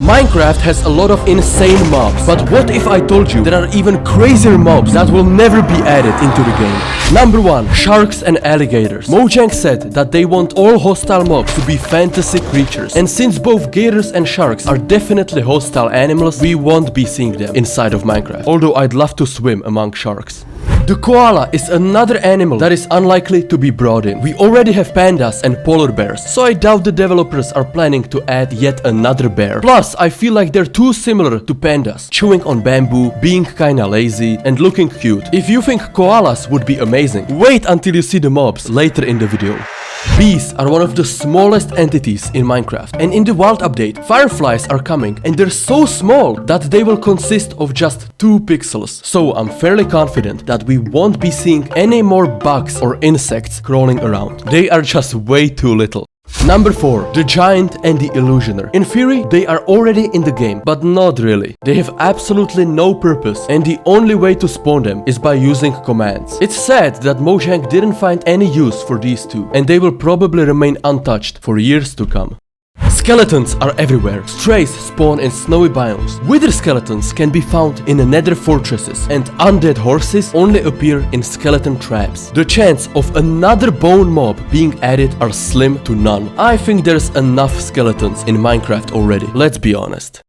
Minecraft has a lot of insane mobs, but what if I told you there are even crazier mobs that will never be added into the game? Number 1. Sharks and alligators. Mojang said that they want all hostile mobs to be fantasy creatures, and since both gators and sharks are definitely hostile animals, we won't be seeing them inside of Minecraft, although I'd love to swim among sharks. The koala is another animal that is unlikely to be brought in. We already have pandas and polar bears, so I doubt the developers are planning to add yet another bear. Plus, I feel like they're too similar to pandas, chewing on bamboo, being kinda lazy, and looking cute. If you think koalas would be amazing, wait until you see the mobs later in the video. Bees are one of the smallest entities in Minecraft, and in the wild update, fireflies are coming, and they're so small that they will consist of just 2 pixels. So I'm fairly confident that we won't be seeing any more bugs or insects crawling around. They are just way too little. Number 4. The Giant and the Illusioner. In theory, they are already in the game, but not really. They have absolutely no purpose, and the only way to spawn them is by using commands. It's sad that Mojang didn't find any use for these two, and they will probably remain untouched for years to come. Skeletons are everywhere. Strays spawn in snowy biomes. Wither skeletons can be found in nether fortresses, and undead horses only appear in skeleton traps. The chance of another bone mob being added are slim to none. I think there's enough skeletons in Minecraft already, let's be honest.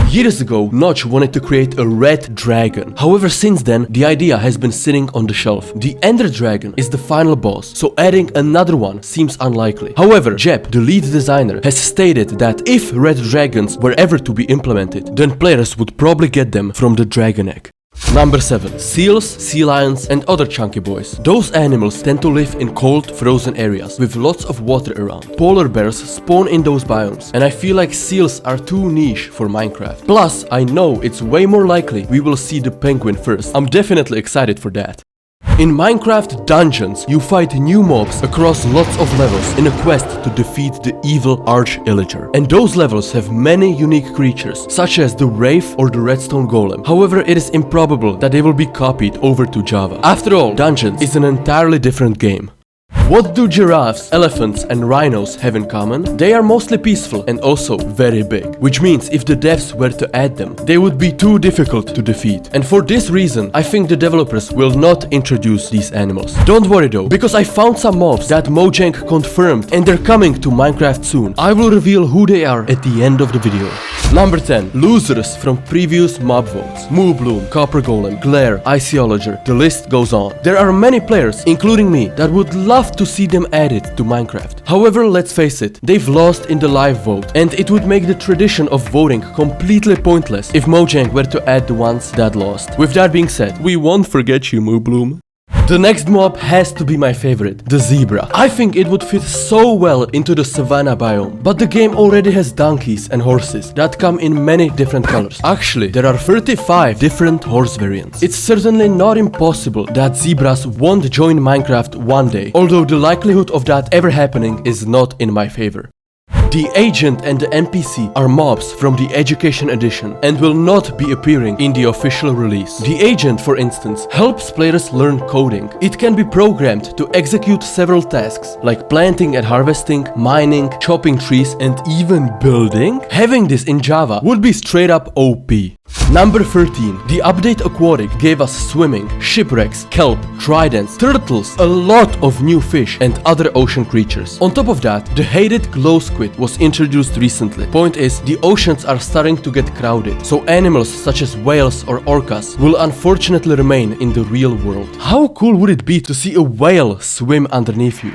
Years ago, Notch wanted to create a red dragon. However, since then, the idea has been sitting on the shelf. The Ender Dragon is the final boss, so adding another one seems unlikely. However, Jeb, the lead designer, has stated that if red dragons were ever to be implemented, then players would probably get them from the dragon egg. Number 7. Seals, sea lions, and other chunky boys. Those animals tend to live in cold, frozen areas with lots of water around. Polar bears spawn in those biomes, and I feel like seals are too niche for Minecraft. Plus, I know it's way more likely we will see the penguin first. I'm definitely excited for that. In Minecraft Dungeons, you fight new mobs across lots of levels in a quest to defeat the evil Arch-Illager. And those levels have many unique creatures, such as the Wraith or the Redstone Golem. However, it is improbable that they will be copied over to Java. After all, Dungeons is an entirely different game. What do giraffes, elephants, and rhinos have in common? They are mostly peaceful and also very big, which means if the devs were to add them, they would be too difficult to defeat. And for this reason, I think the developers will not introduce these animals. Don't worry though, because I found some mobs that Mojang confirmed and they're coming to Minecraft soon. I will reveal who they are at the end of the video. Number 10. Losers from previous mob votes. Moobloom, Copper Golem, Glare, Iceologer, the list goes on. There are many players, including me, that would love to see them added to Minecraft. However, let's face it, they've lost in the live vote, and it would make the tradition of voting completely pointless if Mojang were to add the ones that lost. With that being said, we won't forget you, Moobloom. The next mob has to be my favorite, the zebra. I think it would fit so well into the savanna biome, but the game already has donkeys and horses that come in many different colors. Actually, there are 35 different horse variants. It's certainly not impossible that zebras won't join Minecraft one day, although the likelihood of that ever happening is not in my favor. The agent and the NPC are mobs from the Education Edition and will not be appearing in the official release. The agent, for instance, helps players learn coding. It can be programmed to execute several tasks, like planting and harvesting, mining, chopping trees, and even building. Having this in Java would be straight up OP. Number 13. The update Aquatic gave us swimming, shipwrecks, kelp, tridents, turtles, a lot of new fish, and other ocean creatures. On top of that, the hated glow squid was introduced recently. Point is, the oceans are starting to get crowded, so animals such as whales or orcas will unfortunately remain in the real world. How cool would it be to see a whale swim underneath you?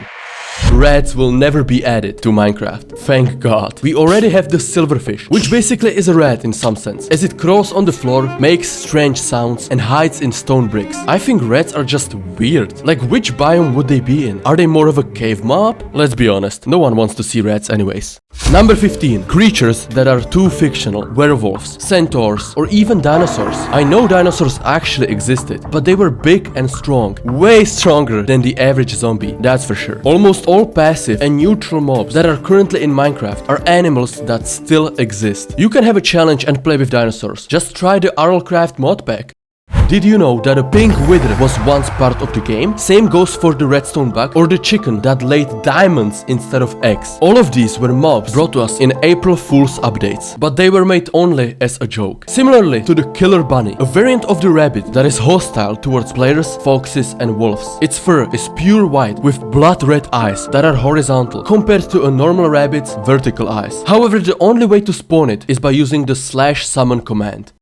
Rats will never be added to Minecraft, thank God. We already have the silverfish, which basically is a rat in some sense, as it crawls on the floor, makes strange sounds, and hides in stone bricks. I think rats are just weird. Like, which biome would they be in? Are they more of a cave mob? Let's be honest, no one wants to see rats anyways. Number 15. Creatures that are too fictional. Werewolves, centaurs, or even dinosaurs. I know dinosaurs actually existed, but they were big and strong. Way stronger than the average zombie, that's for sure. Almost all passive and neutral mobs that are currently in Minecraft are animals that still exist. You can have a challenge and play with dinosaurs. Just try the Arlcraft mod pack. Did you know that a pink wither was once part of the game? Same goes for the redstone bug or the chicken that laid diamonds instead of eggs. All of these were mobs brought to us in April Fool's updates, but they were made only as a joke. Similarly to the killer bunny, a variant of the rabbit that is hostile towards players, foxes and wolves. Its fur is pure white with blood red eyes that are horizontal compared to a normal rabbit's vertical eyes. However, the only way to spawn it is by using the /summon command.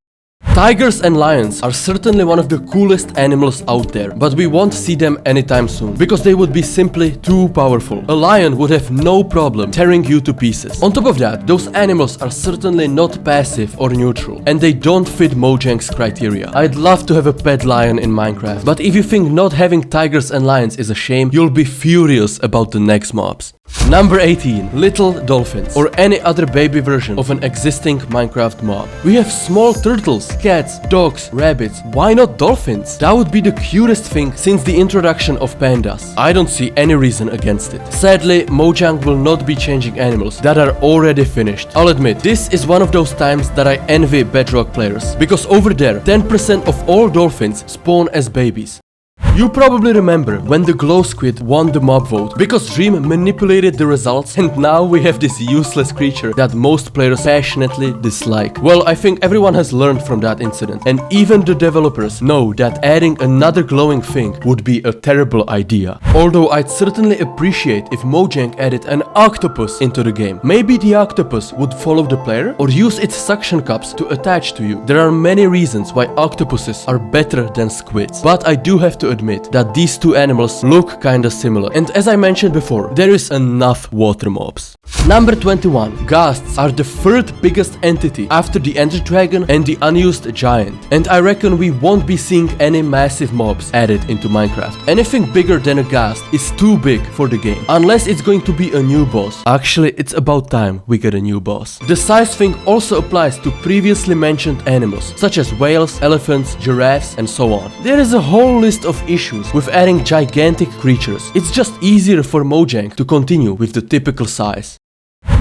Tigers and lions are certainly one of the coolest animals out there, but we won't see them anytime soon, because they would be simply too powerful. A lion would have no problem tearing you to pieces. On top of that, those animals are certainly not passive or neutral, and they don't fit Mojang's criteria. I'd love to have a pet lion in Minecraft, but if you think not having tigers and lions is a shame, you'll be furious about the next mobs. Number 18. Little dolphins, or any other baby version of an existing Minecraft mob. We have small turtles, cats, dogs, rabbits. Why not dolphins? That would be the cutest thing since the introduction of pandas. I don't see any reason against it. Sadly, Mojang will not be changing animals that are already finished. I'll admit, this is one of those times that I envy Bedrock players, because over there, 10% of all dolphins spawn as babies. You probably remember when the glow squid won the mob vote because Dream manipulated the results, and now we have this useless creature that most players passionately dislike. Well, I think everyone has learned from that incident, and even the developers know that adding another glowing thing would be a terrible idea. Although I'd certainly appreciate if Mojang added an octopus into the game. Maybe the octopus would follow the player or use its suction cups to attach to you. There are many reasons why octopuses are better than squids, but I do have to admit that these two animals look kinda similar, and as I mentioned before, there is enough water mobs. Number 21. Ghasts are the third biggest entity after the Ender Dragon and the unused giant, and I reckon we won't be seeing any massive mobs added into Minecraft. Anything bigger than a ghast is too big for the game, unless it's going to be a new boss. Actually, it's about time we get a new boss. The size thing also applies to previously mentioned animals, such as whales, elephants, giraffes, and so on. There is a whole list of issues with adding gigantic creatures. It's just easier for Mojang to continue with the typical size.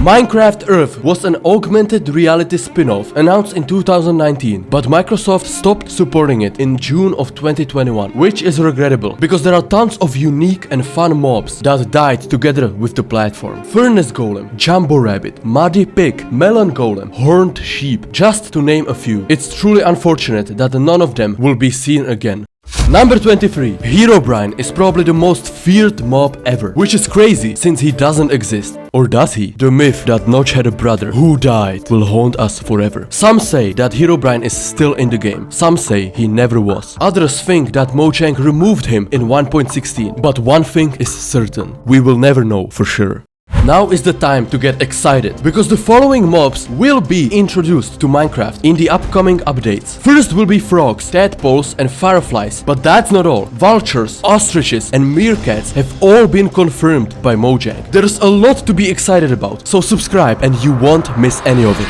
Minecraft Earth was an augmented reality spin-off announced in 2019, but Microsoft stopped supporting it in June of 2021, which is regrettable because there are tons of unique and fun mobs that died together with the platform. Furnace Golem, Jumbo Rabbit, Muddy Pig, Melon Golem, Horned Sheep, just to name a few. It's truly unfortunate that none of them will be seen again. Number 23. Herobrine is probably the most feared mob ever, which is crazy since he doesn't exist. Or does he? The myth that Notch had a brother who died will haunt us forever. Some say that Herobrine is still in the game. Some say he never was. Others think that Mojang removed him in 1.16. But one thing is certain. We will never know for sure. Now is the time to get excited, because the following mobs will be introduced to Minecraft in the upcoming updates. First will be frogs, tadpoles and fireflies, but that's not all. Vultures, ostriches and meerkats have all been confirmed by Mojang. There's a lot to be excited about, so subscribe and you won't miss any of it.